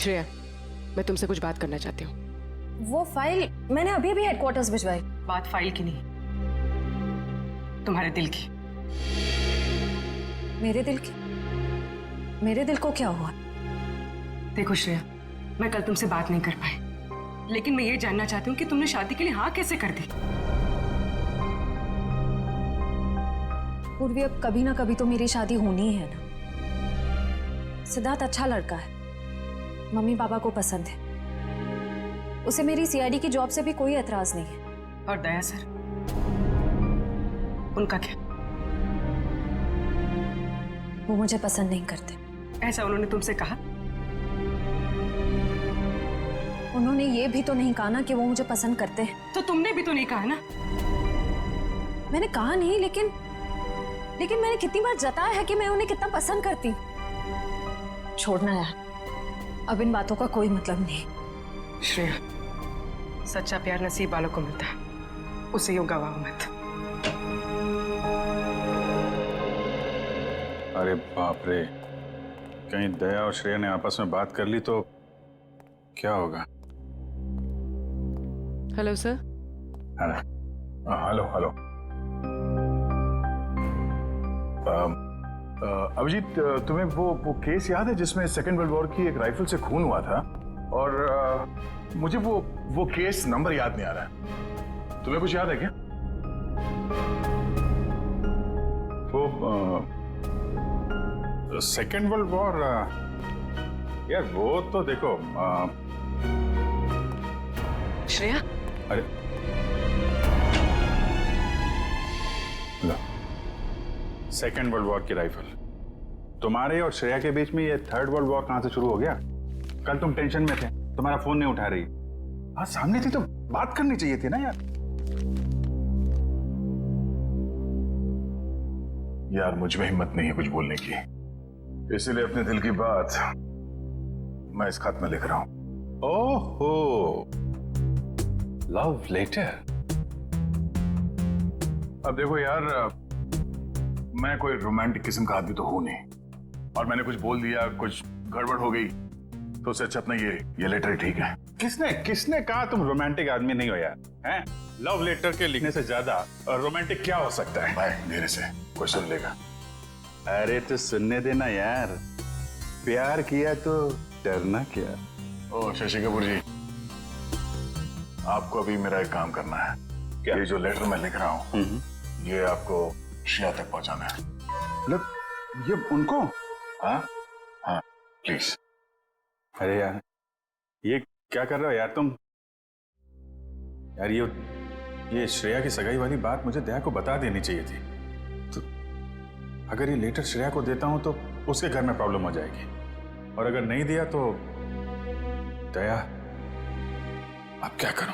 श्रेया, मैं तुमसे कुछ बात करना चाहती हूँ। वो फाइल मैंने अभी अभी हेडक्वार्टर्स भिजवाई। बात फाइल की नहीं, तुम्हारे दिल की। मेरे दिल की? मेरे दिल को क्या हुआ? देखो श्रेया, मैं कल तुमसे बात नहीं कर पाई, लेकिन मैं ये जानना चाहती हूँ कि तुमने शादी के लिए हाँ कैसे कर दी। पूर्वी, अब कभी ना कभी तो मेरी शादी होनी ही है ना। सिद्धार्थ अच्छा लड़का है, मम्मी पापा को पसंद है, उसे मेरी सीआईडी की जॉब से भी कोई एतराज नहीं है। और दया सर, उनका क्या? वो मुझे पसंद नहीं करते। ऐसा उन्होंने तुमसे कहा? उन्होंने ये भी तो नहीं कहा ना कि वो मुझे पसंद करते हैं। तो तुमने भी तो नहीं कहा ना। मैंने कहा नहीं, लेकिन मैंने कितनी बार जताया है कि मैं उन्हें कितना पसंद करती हूँ। छोड़ना यार, अब इन बातों का कोई मतलब नहीं। श्रेया, सच्चा प्यार नसीब वालों को मिलता है, उसे यूं गवाओ मत। अरे बाप रे, कहीं दया और श्रेया ने आपस में बात कर ली तो क्या होगा? Hello sir. Hello hello. Abhijit, तुम्हें वो केस याद है जिसमें सेकेंड वर्ल्ड वॉर की एक राइफल से खून हुआ था? और मुझे वो केस नंबर याद नहीं आ रहा है। तुम्हें कुछ याद है क्या? वो सेकेंड वर्ल्ड वॉर, यार वो तो देखो। श्रेया, अरे लो, सेकेंड वर्ल्ड वॉर की राइफल। तुम्हारे और श्रेया के बीच में ये थर्ड वर्ल्ड वॉर कहां से शुरू हो गया? कल तुम टेंशन में थे, तुम्हारा फोन नहीं उठा रही। हाँ, सामने थी तो बात करनी चाहिए थी ना यार मुझ में हिम्मत नहीं है कुछ बोलने की, इसीलिए अपने दिल की बात मैं इस खत में लिख रहा हूं। ओहो, लव लेटर। अब देखो यार, मैं कोई रोमांटिक किस्म का आदमी तो हूं नहीं, और मैंने कुछ बोल दिया, कुछ गड़बड़ हो गई, तो उससे अच्छा अपना ये लेटर ठीक है। किसने कहा तुम रोमांटिक आदमी नहीं हो यार? हैं? लव लेटर के लिखने से ज्यादा रोमांटिक क्या हो सकता है? भाई धीरे से, कोई सुन लेगा। अरे तो सुनने देना यार, प्यार किया तो डरना क्या। ओ शशि कपूर जी, आपको अभी मेरा एक काम करना है। क्या? ये जो लेटर मैं लिख रहा हूँ, ये आपको श्रेया तक पहुंचाना है। मतलब ये उनको? हाँ हाँ, प्लीज। अरे यार, ये क्या कर रहे हो यार तुम? यार ये श्रेया की सगाई वाली बात मुझे दया को बता देनी चाहिए थी। तो अगर ये लेटर श्रेया को देता हूं तो उसके घर में प्रॉब्लम हो जाएगी, और अगर नहीं दिया तो दया, अब क्या करूं?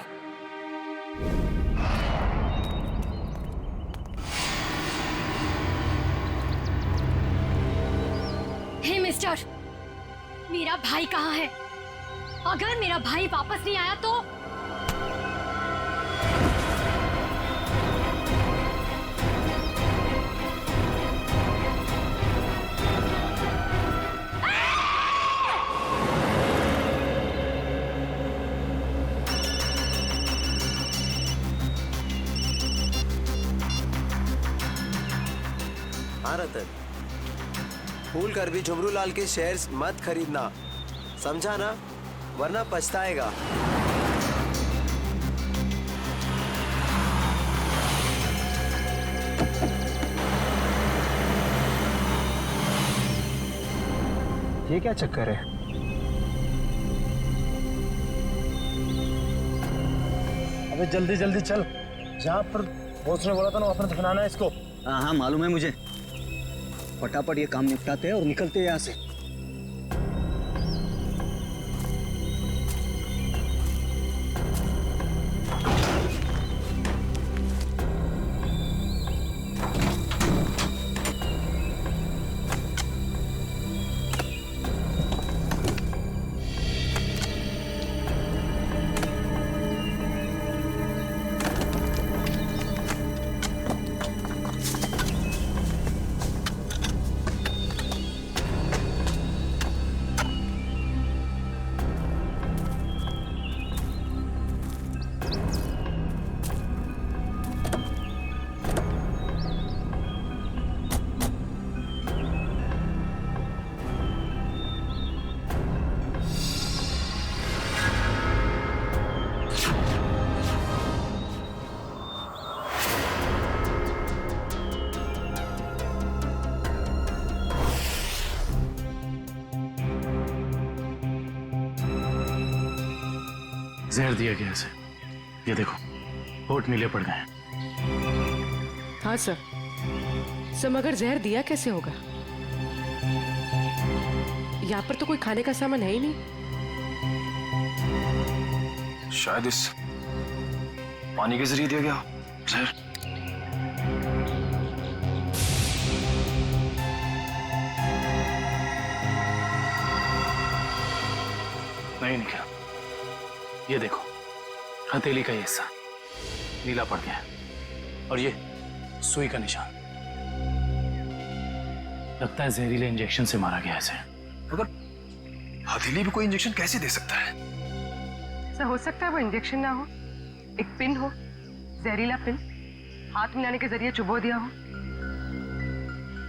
हे मिस्टर, मेरा भाई कहाँ है? अगर मेरा भाई वापस नहीं आया तो हाँ रतन, भूल कर भी झुमरू लाल के शेयर्स मत खरीदना, समझा ना? वरना पछताएगा। ये क्या चक्कर है? अबे जल्दी जल्दी चल, जहाँ पर बॉस ने बोला था ना वहाँ पर दफनाना है इसको। हाँ हाँ मालूम है मुझे, फटाफट ये काम निपटाते हैं और निकलते हैं यहाँ से। जहर दिया गया इसे। ये देखो, होठ नीले पड़ गए हैं। हाँ सर, मगर जहर दिया कैसे होगा? यहाँ पर तो कोई खाने का सामान है ही नहीं। शायद इस पानी के जरिए दिया गया जहर। नहीं निकला। ये देखो, हथेली का ये हिस्सा नीला पड़ गया है और ये सुई का निशान। लगता है जहरीले इंजेक्शन से मारा गया इसे। मगर हथेली भी कोई इंजेक्शन कैसे दे सकता है? सर हो सकता है वो इंजेक्शन ना हो, एक पिन हो, जहरीला पिन, हाथ मिलाने के जरिए चुबो दिया हो।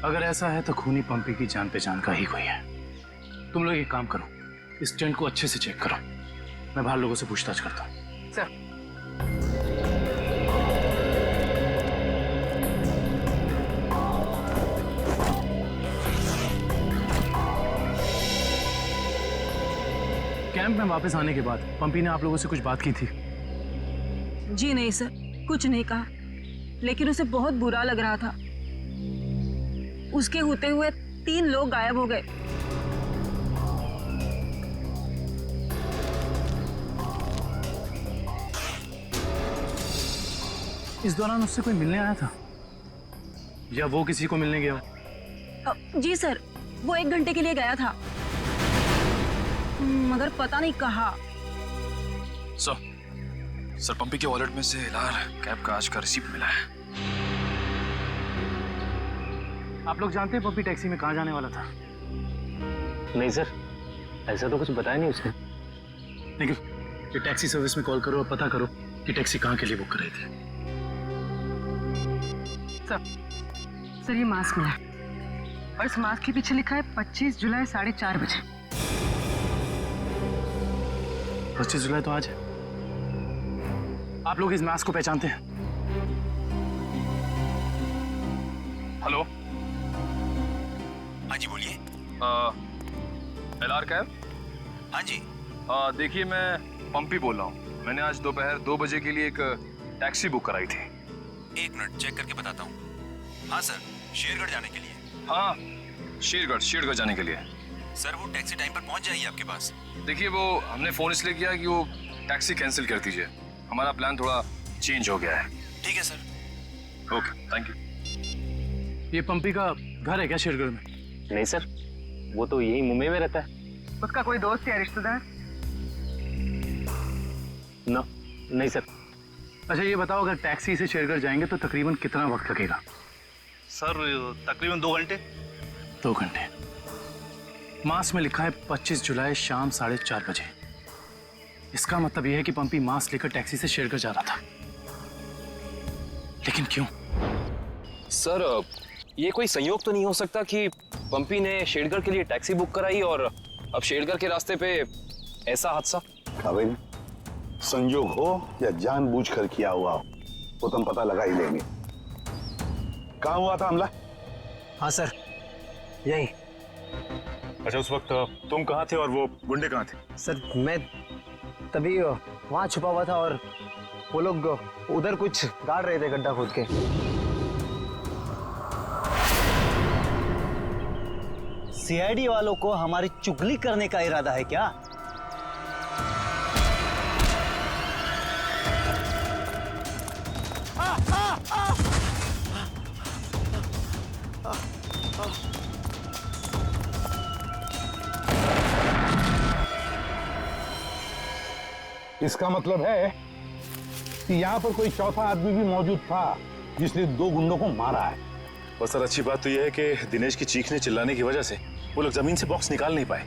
अगर ऐसा है तो खूनी पंपी की जान पहचान का ही कोई है। तुम लोग एक काम करो, इस टेंट को अच्छे से चेक करो। मैं बाहर लोगों से पूछताछ करता हूँ। सर कैंप में वापस आने के बाद पंपी ने आप लोगों से कुछ बात की थी? जी नहीं सर, कुछ नहीं कहा, लेकिन उसे बहुत बुरा लग रहा था। उसके होते हुए 3 लोग गायब हो गए। इस दौरान उससे कोई मिलने आया था या वो किसी को मिलने गया? जी सर, वो 1 घंटे के लिए गया था, मगर पता नहीं कहाँ। सर पंपी के वॉलेट में से एलआर कैब का आज का रिसीप्ट मिला है। आप लोग जानते हैं पंपी टैक्सी में कहाँ जाने वाला था? नहीं सर, ऐसा तो कुछ बताया नहीं उसने। निखिल, ये टैक्सी सर्विस में कॉल करो और पता करो कि टैक्सी कहाँ के लिए बुक कर रही थी। सर ये मास्क मिला और इस मास्क के पीछे लिखा है 25 जुलाई 4:30 बजे। 25 जुलाई तो आज है। आप लोग इस मास्क को पहचानते हैं? हेलो, हाँ जी बोलिए। LR cab? हाँ जी। देखिए मैं पंपी बोल रहा हूँ। मैंने आज दोपहर 2 बजे के लिए एक टैक्सी बुक कराई थी। 1 मिनट चेक करके बताता हूँ। हाँ सर, शेरगढ़ जाने के लिए। हाँ, शेरगढ़ जाने के लिए। सर वो टैक्सी टाइम पर पहुँच जाएगी आपके पास। देखिए वो हमने फोन इसलिए किया कि वो टैक्सी कैंसिल कर दीजिए, हमारा प्लान थोड़ा चेंज हो गया है। ठीक है सर। Okay, thank you. ये पंपी का घर है क्या शेरगढ़ में? नहीं सर, वो तो यही मुंबई में रहता है। उसका कोई दोस्त या रिश्तेदार? नो, नहीं सर। अच्छा ये बताओ, अगर टैक्सी से शेरगढ़ जाएंगे तो तकरीबन कितना वक्त लगेगा? सर तकरीबन 2 घंटे। 2 घंटे। मास में लिखा है 25 जुलाई शाम 4:30 बजे। इसका मतलब यह है कि पंपी मास लेकर टैक्सी से शेरगढ़ जा रहा था। लेकिन क्यों? सर ये कोई संयोग तो नहीं हो सकता कि पंपी ने शेरगढ़ के लिए टैक्सी बुक कराई और अब शेरगढ़ के रास्ते पे ऐसा हादसा? काबिल, संयोग हो या जानबूझकर किया हुआ हो वो तुम पता लगा ही लेंगे। कहाँ हुआ था हमला? हाँ सर, यही। अच्छा उस वक्त तुम कहाँ थे और वो गुंडे कहाँ थे? सर मैं तभी वहाँ छुपा हुआ था और वो लोग उधर कुछ गाड़ रहे थे गड्ढा खोद के। सीआईडी वालों को हमारी चुगली करने का इरादा है क्या? इसका मतलब है कि यहाँ पर कोई चौथा आदमी भी मौजूद था जिसने 2 गुंडों को मारा है। और सर अच्छी बात तो यह है कि दिनेश की चीखने चिल्लाने की वजह से वो लोग जमीन से बॉक्स निकाल नहीं पाए।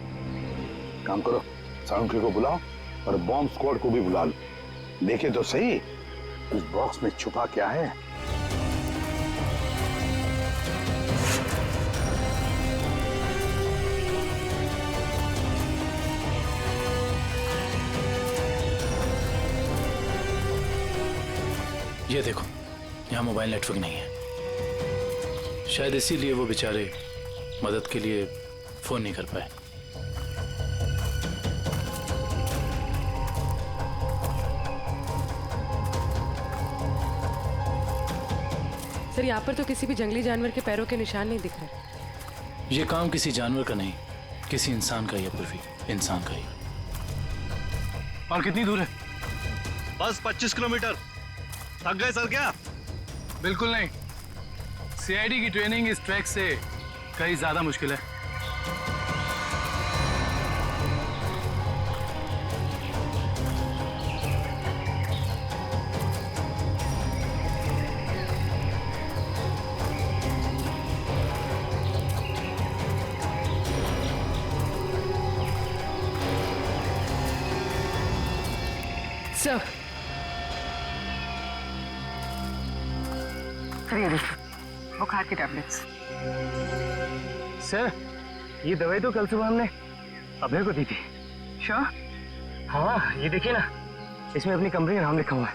काम करो, साउंड को बुलाओ और बॉम्ब स्क्वाड को भी बुला लो। देखे तो सही उस बॉक्स में छुपा क्या है। ये देखो, यहाँ मोबाइल नेटवर्क नहीं है। शायद इसीलिए वो बेचारे मदद के लिए फोन नहीं कर पाए। सर यहाँ पर तो किसी भी जंगली जानवर के पैरों के निशान नहीं दिख रहे। ये काम किसी जानवर का नहीं, किसी इंसान का ही है पूर्वी, इंसान का ही। और कितनी दूर है? बस 25 किलोमीटर। थक गए सर क्या? बिल्कुल नहीं, सीआईडी की ट्रेनिंग इस ट्रैक से कहीं ज्यादा मुश्किल है। सर ये देखिए बुखार की टैबलेट्स। सर ये दवाई तो कल सुबह हमने अभय को दी थी। श्योर? हाँ ये देखिए ना, इसमें अपनी कंपनी का नाम लिखा हुआ है,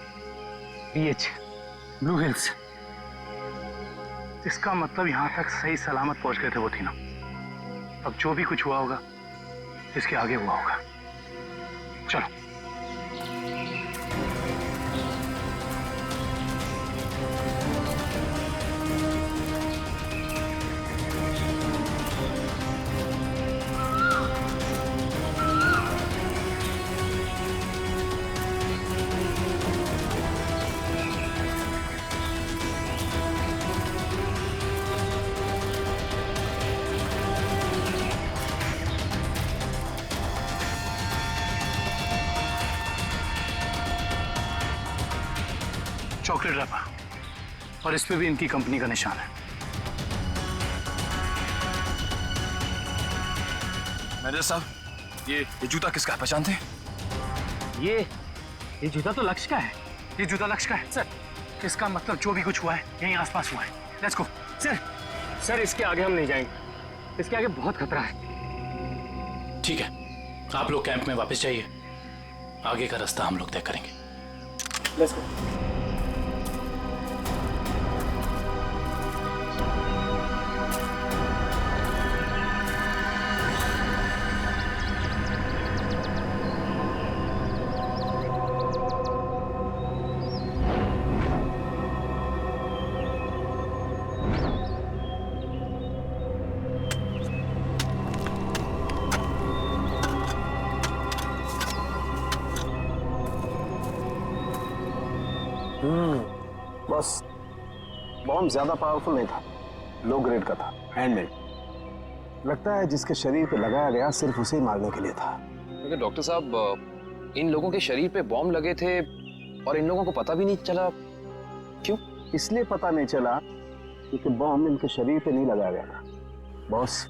BH ब्लू हिल्स। इसका मतलब यहाँ तक सही सलामत पहुंच गए थे वो तीनों। अब जो भी कुछ हुआ होगा इसके आगे हुआ होगा। चलो। चॉकलेट रैपर और इस पे भी इनकी कंपनी का निशान है। मैनेजर साहब, ये जूता किसका है, पहचानते हैं? ये जूता तो लक्ष्य का है। ये जूता लक्ष्य का है सर। इसका मतलब जो भी कुछ हुआ है यहीं आसपास हुआ है। Let's go. सर इसके आगे हम नहीं जाएंगे, इसके आगे बहुत खतरा है। ठीक है, आप लोग कैंप में वापस जाइए, आगे का रास्ता हम लोग तय करेंगे। Let's go. बस बॉम्ब ज्यादा पावरफुल नहीं था, लो ग्रेड का था, हैंडमेड। लगता है जिसके शरीर पे लगाया गया सिर्फ उसे ही मारने के लिए था। क्योंकि डॉक्टर साहब, इन लोगों के शरीर पे बॉम्ब लगे थे और इन लोगों को पता भी नहीं चला। क्यों? इसलिए पता नहीं चला क्योंकि बॉम्ब इनके शरीर पे नहीं लगाया गया था बॉस,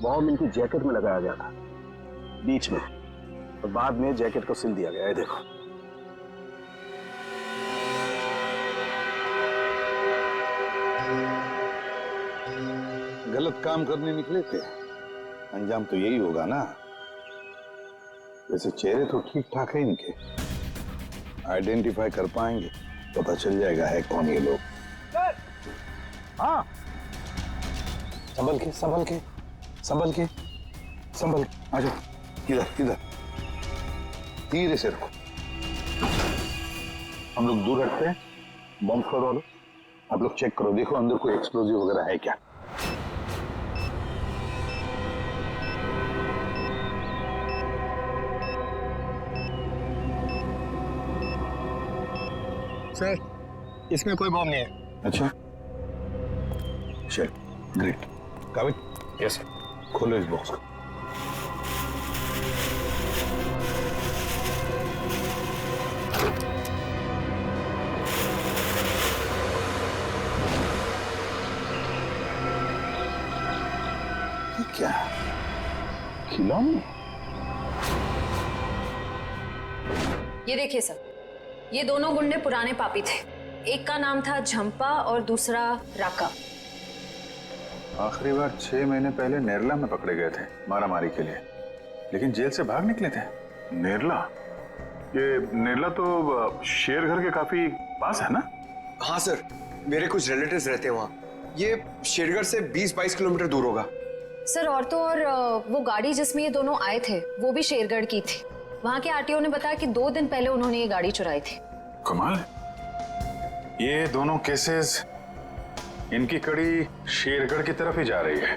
बॉम्ब इनकी जैकेट में लगाया गया था बीच में, और बाद में जैकेट को सिल दिया गया है। देखो गलत काम करने निकले थे, अंजाम तो यही होगा ना। वैसे चेहरे तो ठीक ठाक है इनके, आइडेंटिफाई कर पाएंगे, पता चल जाएगा है कौन ये लोग। हाँ संभल के संभल के संभल के संभल के, आ जाओ इधर इधर, धीरे से रखो। हम लोग दूर हटते हैं, बॉम्ब स्क्वाड वालों आप लोग चेक करो, देखो अंदर कोई एक्सप्लोजिव वगैरह है क्या। सर इसमें कोई बॉम्ब नहीं है। अच्छा चल ग्रेट। काबिल? Yes sir. खोलो इस बॉक्स को। ये क्या खिलौने? ये देखिए सर, ये दोनों गुंडे पुराने पापी थे। एक का नाम था झंपा और दूसरा राका। आखिरी बार 6 महीने पहले नेरला में पकड़े गए थे मारामारी के लिए, लेकिन जेल से भाग निकले थे। नेरला? ये नेरला तो शेरघर के काफी पास है ना? हाँ सर, मेरे कुछ रिलेटिव्स रहते हैं वहाँ। ये शेरगढ़ से 20-22 किलोमीटर दूर होगा। सर और तो और वो गाड़ी जिसमें ये दोनों आए थे वो भी शेरगढ़ की थी। वहाँ के आरटीओ ने बताया कि 2 दिन पहले उन्होंने ये गाड़ी चुराई थी। कमाल, ये दोनों केसेस इनकी कड़ी शेरगढ़ की तरफ ही जा रही है।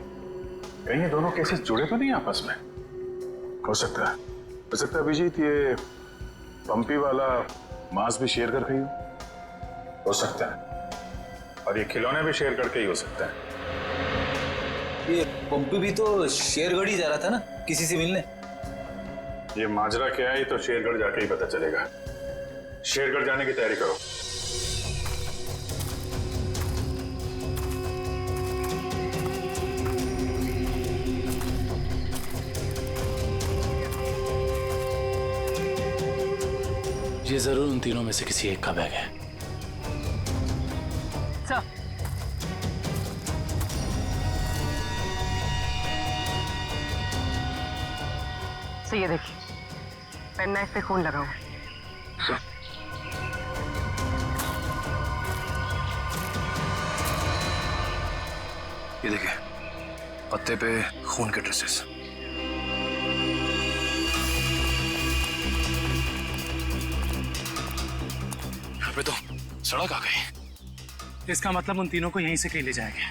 कहीं ये दोनों केसेस जुड़े तो नहीं आपस में? हो सकता है अभिजीत ये पंपी वाला मांस भी शेरगढ़ का ही हो सकता है, और ये खिलौने भी शेरगढ़ के ही हो सकता है। ये पंपी भी तो शेरगढ़ ही जा रहा था ना किसी से मिलने। ये माजरा क्या है ये तो शेरगढ़ जाके ही पता चलेगा। शेरगढ़ जाने की तैयारी करो। ये जरूर उन तीनों में से किसी एक का बैग है। सर, सर ये देखिए, पेन नाइफ पे खून लगा हुआ है। ये देखिए, पत्ते पे खून के ट्रेसेस। यहाँ पे तो सड़क आ गई। इसका मतलब उन तीनों को यहीं से कहीं ले जाएंगे।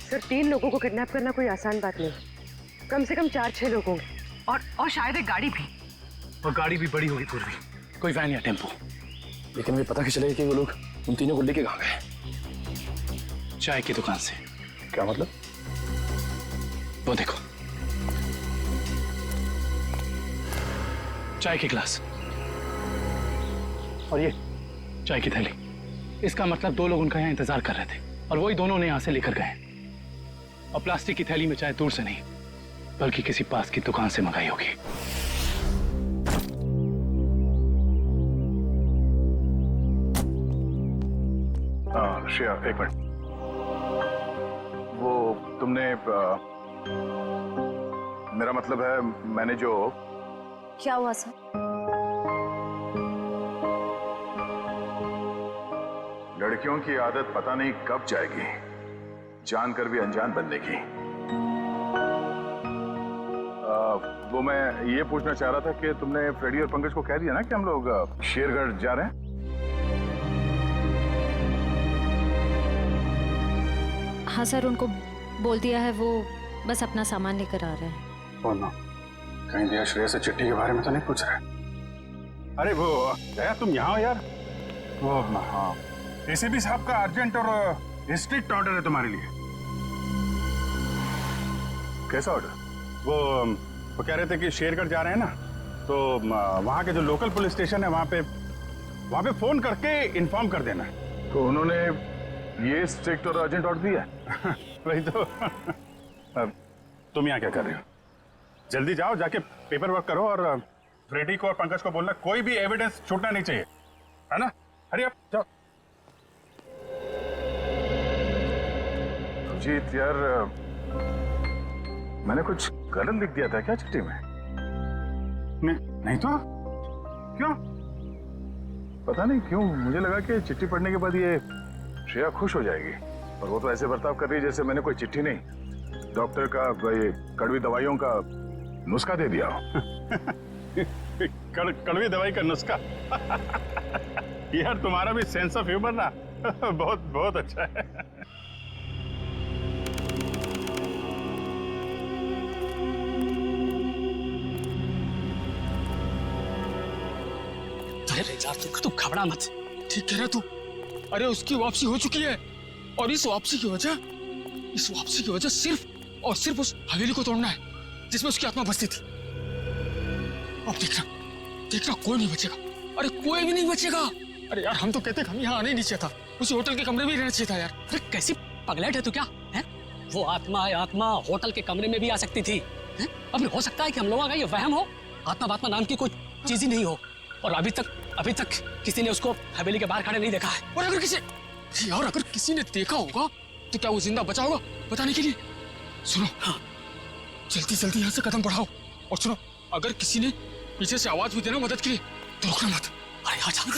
सर 3 लोगों को किडनैप करना कोई आसान बात नहीं, कम से कम 4-6 लोग होंगे, और शायद एक गाड़ी भी। और गाड़ी भी बड़ी होगी पूर्वी, कोई वैन या टेम्पो। लेकिन मुझे पता कैसे चलेगा कि वो लोग उन तीनों को लेके कहाँ गए? चाय की दुकान से। क्या मतलब? वो देखो, चाय के गिलास और ये चाय की थैली। इसका मतलब 2 लोग उनका यहाँ इंतजार कर रहे थे और वही दोनों ने यहाँ से लेकर गए। और प्लास्टिक की थैली में चाय दूर से नहीं बल्कि किसी पास की दुकान से मंगाई होगी। श्रेया एक मिनट, वो तुमने मेरा मतलब है मैंने जो। क्या हुआ सर? लड़कियों की आदत पता नहीं कब जाएगी, जानकर भी अनजान बनने की। वो मैं ये पूछना चाह रहा था कि तुमने फ्रेडी और पंकज को कह दिया ना कि हम लोग शेरगढ़ जा रहे हैं? हाँ सर, उनको बोल दिया है, वो बस अपना सामान लेकर आ रहे हैं। ओ नो, कहीं दिया श्रेया से चिट्ठी के बारे में तो नहीं पूछ रहे? अरे वो दया तुम यहाँ हो यार। वो हाँ, एसीपी साहब का अर्जेंट और स्ट्रिक्ट ऑर्डर है तुम्हारे लिए। कैसा ऑर्डर? वो कह रहे थे कि शेरगढ़ जा रहे हैं ना, तो वहाँ के जो लोकल पुलिस स्टेशन है वहाँ पे फोन करके इन्फॉर्म कर देना। तो उन्होंने ये स्ट्रिक्ट और अर्जेंट ऑर्डर दिया है। वही तो। अब तुम यहाँ क्या कर रहे हो? जल्दी जाओ, जाके पेपर वर्क करो और फ्रेडी को और पंकज को बोलना कोई भी एविडेंस छूटना नहीं चाहिए, है ना? हरी आप जाओ। जीत यार, मैंने कुछ गलत लिख दिया था क्या चिट्ठी में? नहीं तो क्यों? पता नहीं क्यों मुझे लगा कि चिट्ठी पढ़ने के बाद ये श्रेया खुश हो जाएगी, और वो तो ऐसे बर्ताव कर रही है जैसे मैंने कोई चिट्ठी नहीं, डॉक्टर का ये कड़वी दवाइयों का नुस्खा दे दिया हो। कड़वी दवाई का नुस्खा। यार तुम्हारा भी सेंस ऑफ ह्यूमर ना बहुत बहुत अच्छा है। अरे यार तू घबरा मत, ठीक कह रहा तू। अरे उसकी वापसी हो चुकी है, और इस वापसी की वजह सिर्फ और सिर्फ उस हवेली को तोड़ना है जिसमें उसकी आत्मा बसती थी। अब देखना कोई नहीं बचेगा। अरे कोई भी नहीं बचेगा। अरे यार हम तो कहते हम यहाँ आने नहीं चाहिए था, उसी होटल के कमरे में ही रहना चाहिए था यार। अरे कैसी पगलेट है तू क्या है? वो आत्मा होटल के कमरे में भी आ सकती थी। अब हो सकता है कि हम लोगों का ये वहम हो, आत्मा नाम की कोई चीज ही नहीं हो, और अभी तक किसी ने उसको हवेली के बाहर खड़े नहीं देखा है। और अगर किसी ने देखा होगा तो क्या वो जिंदा बचा होगा बताने के लिए? सुनो, हाँ, जल्दी यहाँ से कदम बढ़ाओ, और सुनो, अगर किसी ने पीछे से आवाज भी देना मदद के लिए तो रोकना मत। अरे हाँ जल्दी।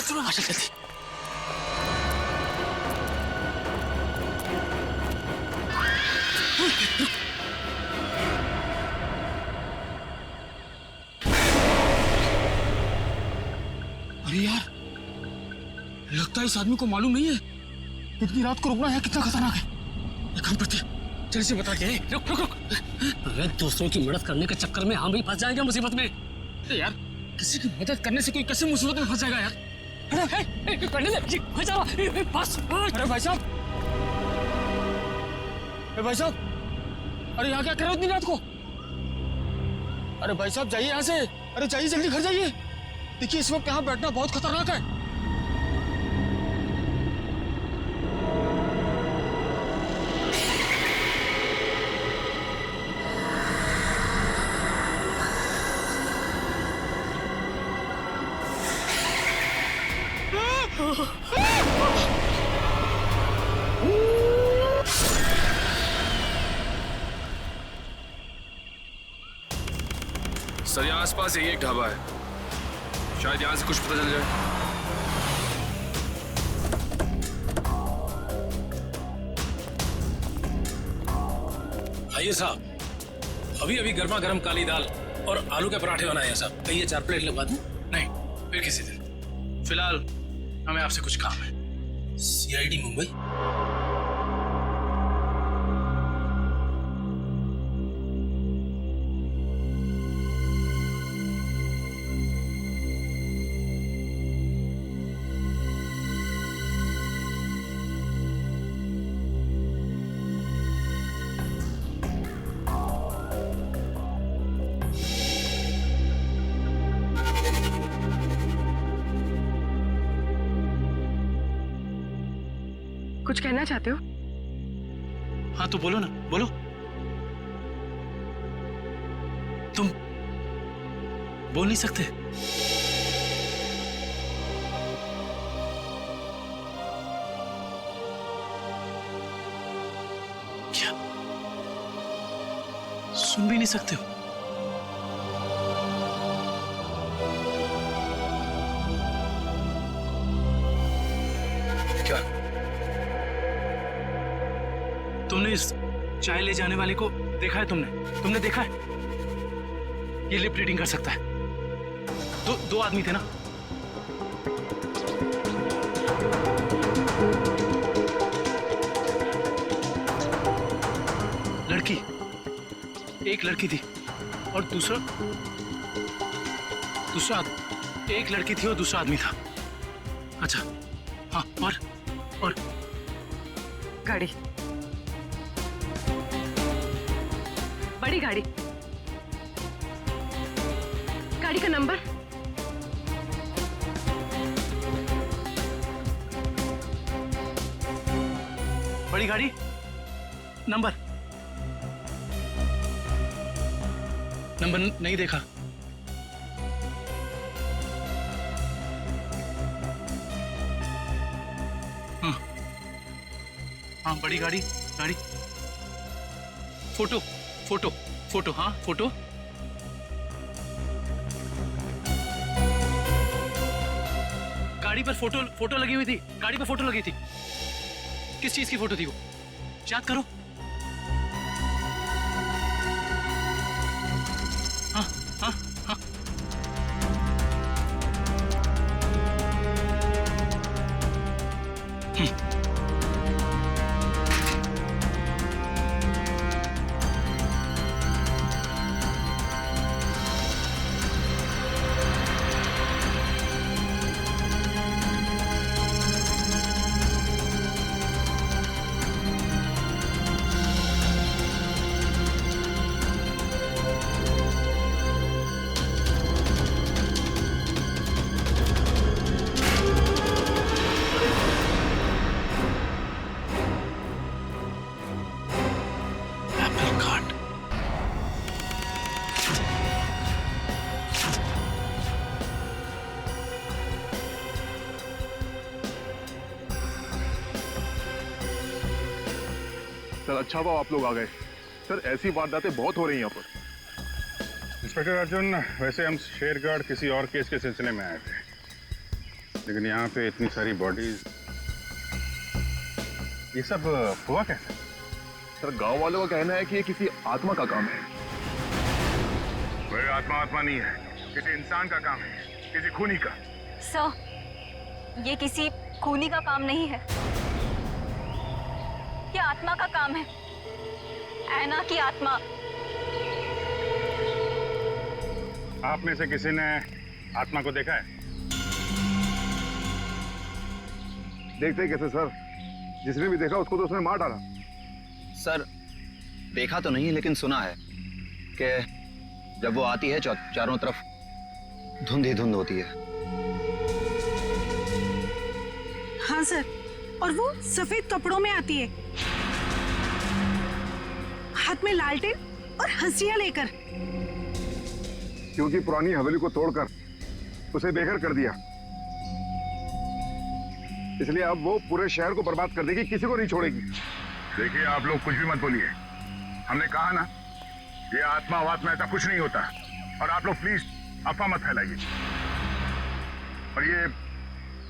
अरे यार, लगता है इस आदमी को मालूम नहीं है इतनी रात को रुकना है कितना खतरनाक है। एक काम करते हैं, चल इसे बता के। रुक रुक रुक। अरे दूसरों की मदद करने के चक्कर में हम भी फंस जाएंगे मुसीबत में। यार किसी की मदद करने से कोई कैसे मुसीबत में फंस जाएगा यार। अरे करने दे, बस। अरे भाई साहब, भाई साहब, अरे यहाँ क्या कर रहे हो इतनी रात को? अरे भाई साहब जाइए यहाँ से, अरे जाइए जल्दी घर जाइए। देखिए इस वक्त यहाँ बैठना बहुत खतरनाक है। सर यहाँ आसपास यही एक ढाबा है, शायद यहाँ से कुछ पता चल जाए। आइए साहब, अभी अभी गर्मा गर्म काली दाल और आलू के पराठे बनाए हैं साहब। कहिए 4 प्लेट लगवा दूं? नहीं, फिर किसी दिन। फिलहाल हमें आपसे कुछ काम है। CID मुंबई। कुछ कहना चाहते हो? हाँ तो बोलो ना, बोलो। तुम बोल नहीं सकते? क्या सुन भी नहीं सकते हो? क्या? तुमने इस चाय ले जाने वाले को देखा है? तुमने देखा है? ये लिप रीडिंग कर सकता है। दो आदमी थे ना? एक लड़की थी और दूसरा एक लड़की थी और दूसरा आदमी था। अच्छा हाँ, और गाड़ी, बड़ी गाड़ी, गाड़ी का नंबर। बड़ी गाड़ी नंबर नहीं देखा। हाँ बड़ी गाड़ी फोटो हाँ फोटो। गाड़ी पर फोटो लगी हुई थी। गाड़ी पर फोटो लगी थी। किस चीज की फोटो थी वो? याद करो। हाँ हाँ हाँ। सर अच्छा हुआ आप लोग आ गए। सर ऐसी वारदातें बहुत हो रही हैं यहाँ पर। इंस्पेक्टर अर्जुन, वैसे हम शेरगढ़ किसी और केस के सिलसिले में आए थे, लेकिन यहाँ पे इतनी सारी बॉडीज, ये सब हुआ कैसे? सर गांव वालों का कहना है कि ये किसी आत्मा का काम है। वह आत्मा नहीं है, किसी इंसान का काम है, किसी खूनी का। सर, ये किसी खूनी का काम नहीं है। ये आत्मा का काम है, ऐना की आत्मा। आप में से किसी ने आत्मा को देखा है? देखते ही कैसे सर, जिसने भी देखा उसको तो उसने मार डाला। सर देखा तो नहीं, लेकिन सुना है कि जब वो आती है चारों तरफ धुंध ही धुंध होती है। हाँ सर, और वो सफेद कपड़ों में आती है, हाथ में लालटेन और हंसिया लेकर। क्योंकि पुरानी हवेली को तोड़कर उसे बेघर कर दिया, इसलिए अब वो पूरे शहर को बर्बाद कर देगी, किसी को नहीं छोड़ेगी। देखिए आप लोग कुछ भी मत बोलिए, हमने कहा ना ये आत्मा वात्मा ऐसा कुछ नहीं होता, और आप लोग प्लीज अफवाह मत फैलाइए। और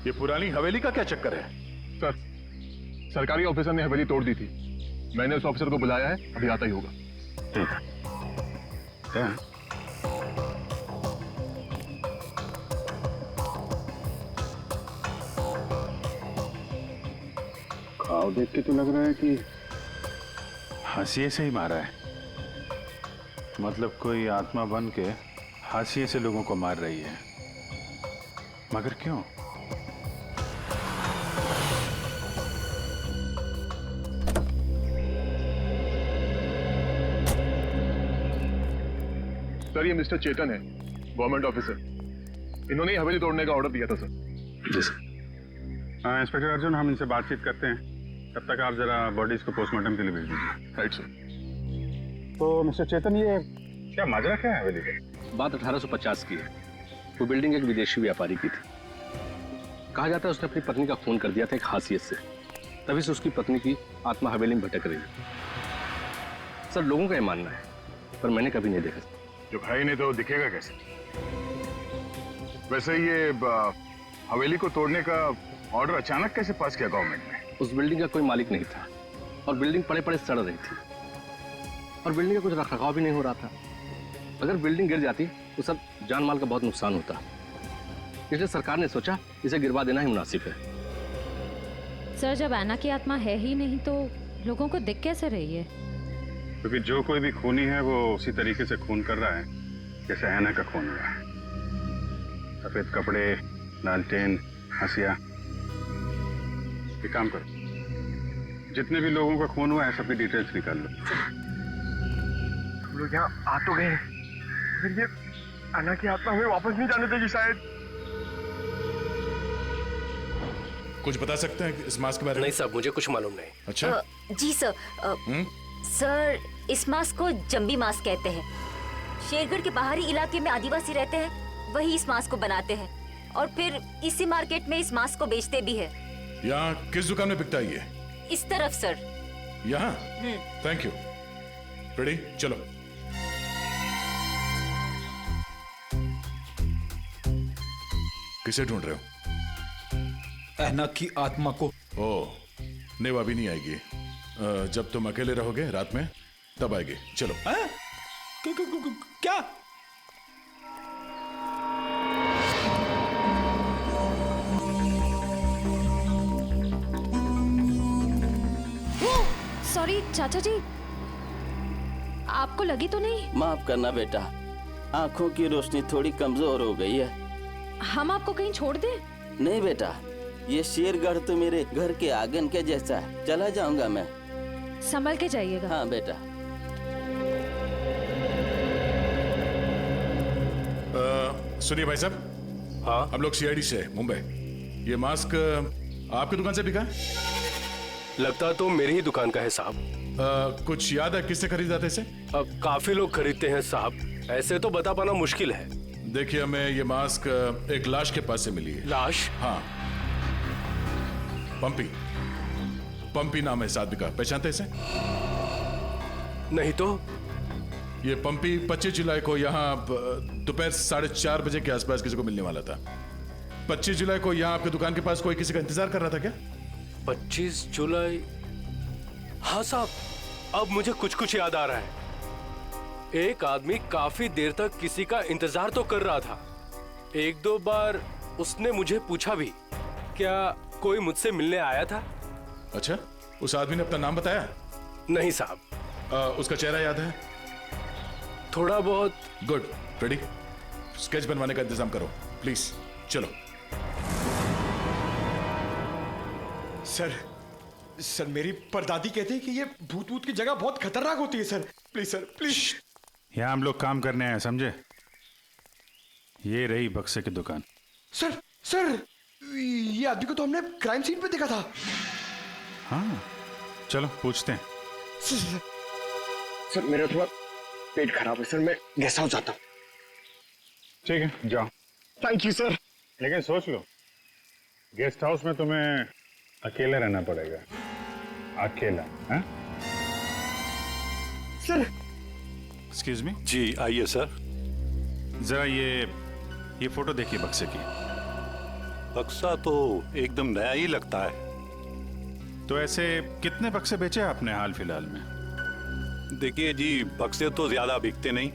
ये पुरानी हवेली का क्या चक्कर है? सर, सरकारी ऑफिसर ने हवेली तोड़ दी थी, मैंने उस ऑफिसर को बुलाया है, अभी आता ही होगा। ठीक है। क्या? घाव देख के तो लग रहा है कि हाशिए से ही मारा है, मतलब कोई आत्मा बन के हाशिए से लोगों को मार रही है, मगर क्यों? सर ये मिस्टर चेतन है, गवर्नमेंट ऑफिसर। इन्होंने ही हवेली तोड़ने का ऑर्डर दिया था सर। जी सर। हाँ इंस्पेक्टर अर्जुन, हम इनसे बातचीत करते हैं, तब तक आप जरा बॉडीज को पोस्टमार्टम के लिए भेज दीजिए। Right sir. तो मिस्टर चेतन, ये क्या माजरा क्या है हवेली का? बात 1850 की है। वो बिल्डिंग एक विदेशी व्यापारी की थी। कहा जाता है उसने अपनी पत्नी का खून कर दिया था एक हासियत से, तभी से उसकी पत्नी की आत्मा हवेली में भटक रही है। सर लोगों का ये मानना है, पर मैंने कभी नहीं देखा। जब है ही नहीं तो दिखेगा कैसे? वैसे ये हवेली को तोड़ने का ऑर्डर अचानक कैसे पास किया गवर्नमेंट ने? उस बिल्डिंग का कोई मालिक नहीं था और बिल्डिंग पड़े पड़े सड़ रही थी और बिल्डिंग का कुछ रखरखाव भी नहीं हो रहा था। अगर बिल्डिंग गिर जाती तो सब जान माल का बहुत नुकसान होता, इसलिए सरकार ने सोचा इसे गिरवा देना ही मुनासिब है। सर जब ऐना की आत्मा है ही नहीं तो लोगों को दिख कैसे रही है? क्योंकि जो कोई भी खूनी है वो उसी तरीके से खून कर रहा है जैसे ऐना का खून हुआ है। सफेद कपड़े, लालटेन, हंसिया। एक काम करो, जितने भी लोगों का खून हुआ है सबकी डिटेल्स निकाल लो। हम लोग यहाँ आ तो गए, फिर ये ऐना की आत्मा हमें वापस नहीं जाने देगी शायद। कुछ बता सकते हैं इस मास्क के बारे में? नहीं साहब, मुझे कुछ मालूम नहीं। अच्छा जी सर। सर इस मास्क को जंबी मास्क कहते हैं। शेरगढ़ के बाहरी इलाके में आदिवासी रहते हैं, वही इस मास्क को बनाते हैं और फिर इसी मार्केट में इस मास्क को बेचते भी है। यहाँ किस दुकान में बिकता है ये? इस तरफ सर। यहाँ? Thank you. रेडी, चलो। किसे ढूंढ रहे हो? ऐना की आत्मा को। ओह, नहीं वो अभी नहीं आएगी। जब तुम अकेले रहोगे रात में तब आएगी। चलो। क्या? सॉरी चाचा जी, आपको लगी तो नहीं? माफ करना बेटा, आंखों की रोशनी थोड़ी कमजोर हो गई है। हम आपको कहीं छोड़ दें? नहीं बेटा, ये शेरगढ़ तो मेरे घर के आंगन के जैसा है, चला जाऊंगा मैं। संभल के जाइएगा। हाँ बेटा। सुनिए भाई साहब। हाँ, हम लोग सीआईडी से मुंबई। ये मास्क आपकी दुकान से बिका? लगता तो मेरी ही दुकान का है साहब। कुछ याद है किससे खरीदा था इसे? काफी लोग खरीदते हैं साहब, ऐसे तो बता पाना मुश्किल है। देखिए, हमें ये मास्क एक लाश के पास से मिली है। लाश? हाँ, पंपी नाम है इस आदमी का, पहचानते इसे? नहीं तो। ये पंपी 25 जुलाई को यहाँ दोपहर 4:30 बजे के आसपास किसी को मिलने वाला था। 25 जुलाई को यहाँ आपकी दुकान के पास कोई किसी का इंतजार कर रहा था क्या? 25 जुलाई? हाँ साहब, अब मुझे कुछ कुछ याद आ रहा है। एक आदमी काफी देर तक किसी का इंतजार तो कर रहा था। 1-2 बार उसने मुझे पूछा भी, क्या कोई मुझसे मिलने आया था? अच्छा, उस आदमी ने अपना नाम बताया? नहीं साहब। उसका चेहरा याद है? थोड़ा बहुत। गुड। रेडी? स्केच बनवाने का इंतजाम करो प्लीज। चलो। सर मेरी परदादी कहती है कि ये भूत भूत की जगह बहुत खतरनाक होती है सर। Please sir please. यहाँ हम लोग काम करने आए, समझे? ये रही बक्से की दुकान। सर ये आदमी को तो हमने क्राइम सीन पे देखा था। हाँ चलो पूछते हैं। सर मेरा थोड़ा पेट खराब है सर, मैं गेस्ट हाउस जाता हूँ। ठीक है जाओ। Thank you sir. लेकिन सोच लो, गेस्ट हाउस में तुम्हें अकेले रहना पड़ेगा। अकेला। हाँ? सर। Excuse me. जी आइए सर। जरा ये फोटो देखिए बक्से की। बक्सा तो एकदम नया ही लगता है। तो ऐसे कितने बक्से बेचे आपने हाल फिलहाल में? देखिए जी, बक्से तो ज्यादा बिकते नहीं।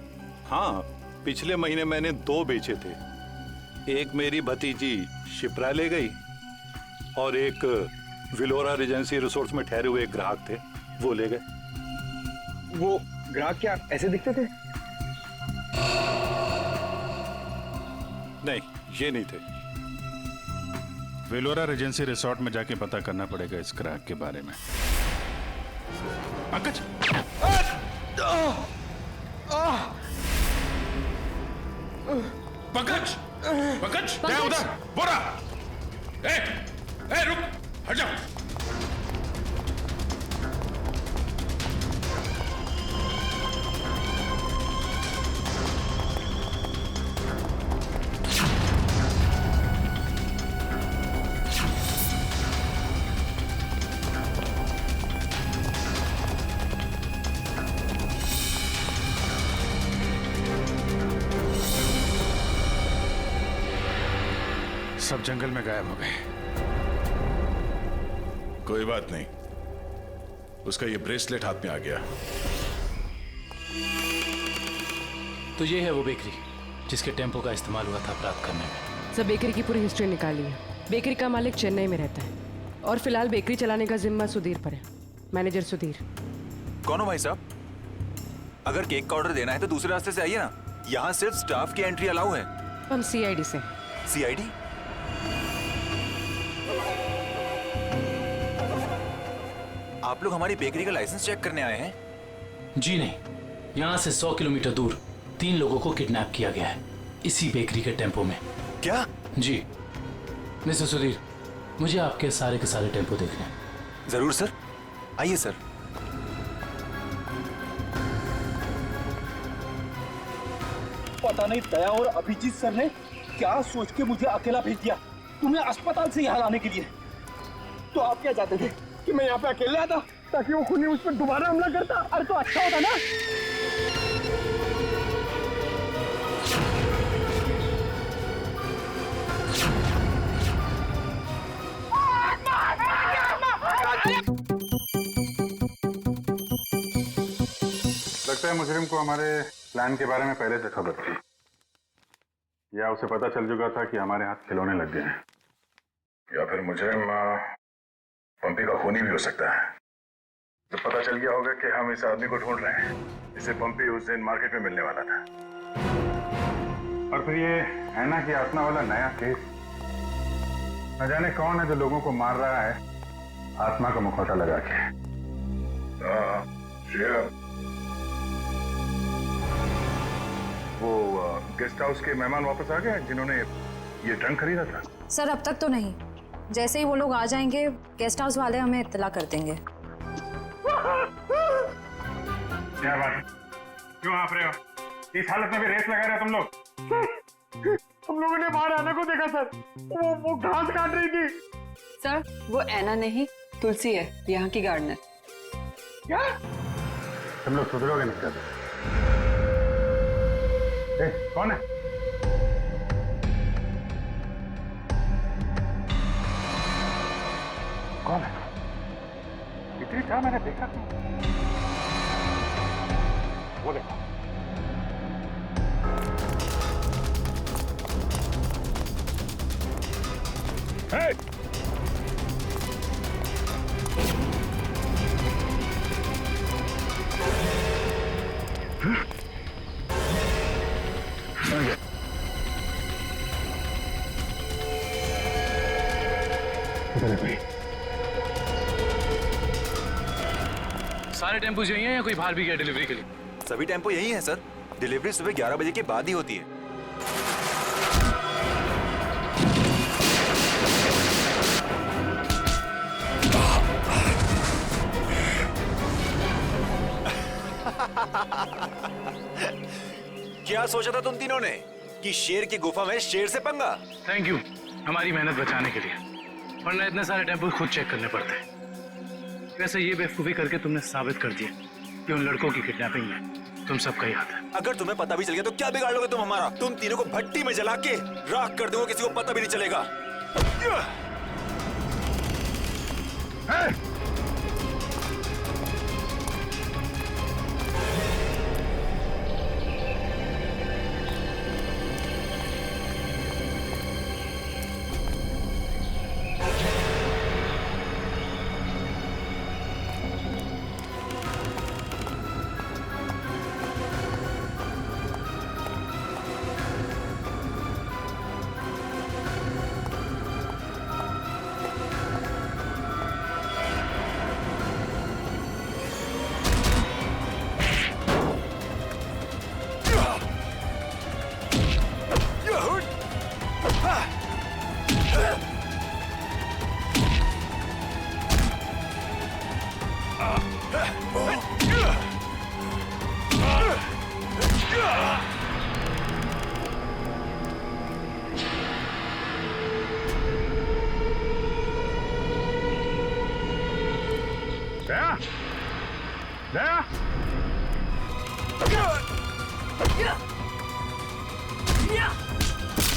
हाँ, पिछले महीने मैंने 2 बेचे थे। एक मेरी भतीजी शिप्रा ले गई और एक विलोरा रेजेंसी रिसोर्ट्स में ठहरे हुए एक ग्राहक थे, वो ले गए। वो ग्राहक क्या ऐसे दिखते थे? नहीं, ये नहीं थे। वेलोरा रेजेंसी रिसोर्ट में जाके पता करना पड़ेगा इस ग्राहक के बारे में। पंकज! पंकज! पंकज! क्या उधर? बोरा! रुक! हट जाओ! सब जंगल में गायब हो गए। कोई बात नहीं, उसका ये ब्रेसलेट हाथ में आ गया। तो ये है वो बेकरी जिसके टेम्पो का इस्तेमाल हुआ था अपराध करने में। सब बेकरी की पूरी हिस्ट्री निकाली है। बेकरी का मालिक चेन्नई में रहता है और फिलहाल बेकरी चलाने का जिम्मा सुधीर पर है। मैनेजर सुधीर। कौन हो भाई साहब? अगर केक का ऑर्डर देना है तो दूसरे रास्ते से आइए ना, यहाँ सिर्फ स्टाफ की एंट्री अलाउ है। हम सीआईडी से। सीआईडी? आप लोग हमारी बेकरी का लाइसेंस चेक करने आए हैं? जी नहीं, यहाँ से 100 किलोमीटर दूर 3 लोगों को किडनैप किया गया है इसी बेकरी के टेम्पो में। क्या? जी मिस्टर सुधीर, मुझे आपके सारे के सारे टेम्पो देखने हैं। जरूर सर, आइए सर। पता नहीं दया और अभिजीत सर ने क्या सोच के मुझे अकेला भेज दिया तुम्हें अस्पताल से यहाँ लाने के लिए। तो आप क्या चाहते थे कि मैं यहाँ पे अकेले आता ताकि वो खूनी उस पर दोबारा हमला करता? अरे तो अच्छा होता ना। लगता है मुजरिम को हमारे प्लान के बारे में पहले से खबर थी, या उसे पता चल चुका था कि हमारे हाथ खिलौने लग गए हैं, या फिर मुजरिम पंपी का खूनी भी हो सकता है। तो पता चल गया होगा कि हम इस आदमी को ढूंढ रहे हैं, इसे पंपी उस दिन मार्केट में मिलने वाला था। और फिर ये हैना की आत्मा वाला नया केस, न जाने कौन है जो लोगों को मार रहा है आत्मा का मुखौटा लगा के। वो गेस्ट हाउस के मेहमान वापस आ गए जिन्होंने ये ट्रंक खरीदा था? सर अब तक तो नहीं, जैसे ही वो लोग आ जाएंगे गेस्ट हाउस वाले हमें इत्तला कर देंगे। क्या बात, क्यों हाँफ रहे हो? इस हालत में भी रेस लगा रहे हो तुम लोग? हम लोगों ने बाहर आने को देखा सर, वो घास काट रही थी। सर वो ऐना नहीं तुलसी है, यहाँ की गार्डनर। क्या? तुम लोग सुधरोगे नहीं कर? कौन है? कौन है? इतनी चाह मैंने देखा नहीं। वो देखो। करे भाई? सारे टेम्पोज यही हैं या कोई बाहर भी गया डिलीवरी के लिए? सभी टेम्पो यही है सर। डिलीवरी सुबह 11 बजे के बाद ही होती है। क्या सोचा था तुम तीनों ने कि शेर की गुफा में शेर से पंगा? थैंक यू हमारी मेहनत बचाने के लिए, वरना इतने सारे टेम्पो खुद चेक करने पड़ते। वैसे ये बेवकूफी करके तुमने साबित कर दिया कि उन लड़कों की किडनैपिंग में तुम सबका ही हाथ है। अगर तुम्हें पता भी चल गया तो क्या बिगाड़ लोगे तुम हमारा? तुम तीनों को भट्टी में जला के राख कर दूंगा, किसी को पता भी नहीं चलेगा।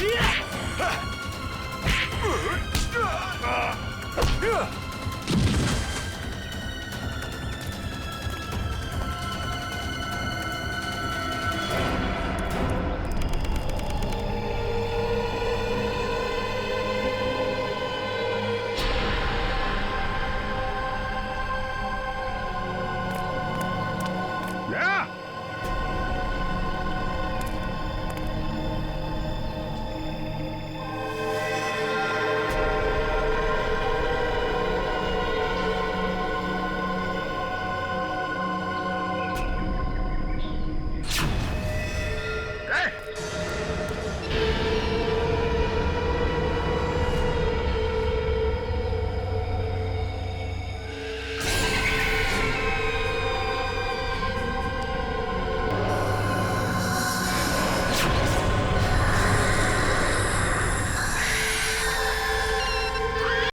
Yeah!